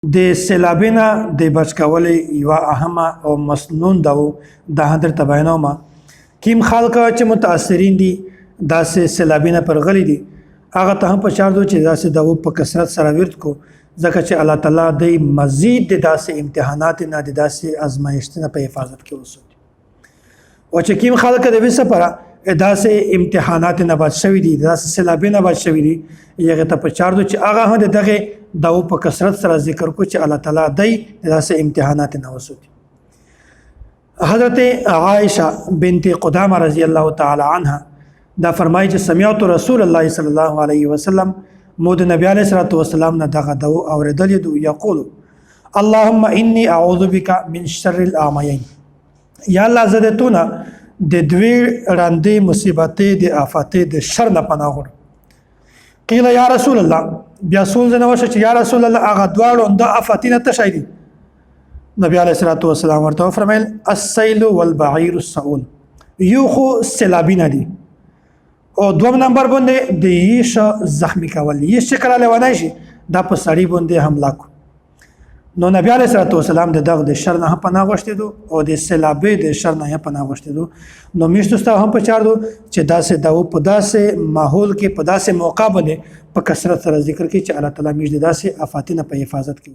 د سیلابینا د بچ کولو یوه اهمه او مسنون دو د حضرت بیانوم کیم خلک چې متاثرین دي داسې سیلابینا پر غلي دي هغه ته هم په چار دو چې داسې دو په کثرت سره ورد کو ځکه چې الله تعالی د مزید د داسې امتحانات نه د داسې ازمایښتونه په حفاظت کې وساتي او چې کیم خلک د وسه پر داسې امتحانات نه بچ شوی دي داسې سیلابینا بچ شوی دي یغه ته په چار دو چې هغه هم دغه دو په کثرت سره ذکر کو چې الله تعالی دای داسې امتحانات نه وسوي حضرت عائشہ بنت قدامه رضی الله تعالی عنها دا فرمایي چې سمعت رسول الله صلی الله علیه وسلم مود نبی علیہ الصلوۃ والسلام نه دغه دو اوریدل دو یقول اللهم انی اعوذ بک من شر الاعمین یا الله زدتونه د دوی راندې مصیبتې د آفاتې د شر نه پناه غواړم قیل یا رسول الله بیا سول زنه وشه چې یا رسول الله هغه دواړو د آفاتینه تشهید نبی علیہ الصلوۃ والسلام ورته فرمایل السیل والبعیر السؤول یو خو سیلابین دي او دوم نمبر باندې د یش زخمی کول یش شکل لونای شي دا په سړی باندې حمله کو نو نبی علیہ الصلوۃ والسلام د شر نه پناه غوښتي دو او د سیلابې د شر نه پناه غوښتي دو نو میشتو هم په چار دو چې داسې دو په داسې ماحول کې په داسې موقع باندې په کثرت سره ذکر کې چې الله تعالی میش د داسې آفاتینه په حفاظت کې